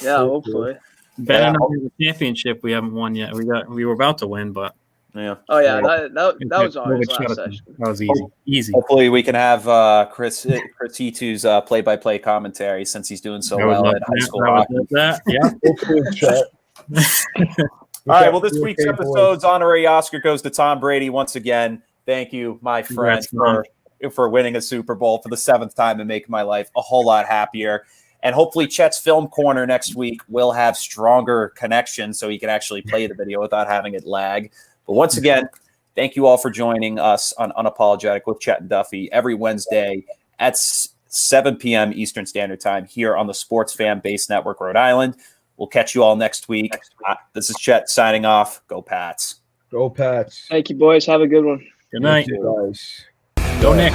Yeah, hopefully. Ben and I have a championship we haven't won yet. We were about to win, but yeah. Oh yeah, that was ours last session. That was easy. Hopefully we can have Chris Itu's play-by-play commentary since he's doing so well at high school hockey. Yeah. All right, well, this week's episode's honorary Oscar goes to Tom Brady once again. Thank you, my friend, for winning a Super Bowl for the 7th time and making my life a whole lot happier. And hopefully Chet's Film Corner next week will have stronger connection so he can actually play the video without having it lag. But once again, thank you all for joining us on Unapologetic with Chet and Duffy every Wednesday at 7 p.m. Eastern Standard Time here on the Sports Fan Base Network, Rhode Island. We'll catch you all next week. This is Chet signing off. Go Pats. Go Pats. Thank you, boys. Have a good one. Good night. Guys. Go Nick.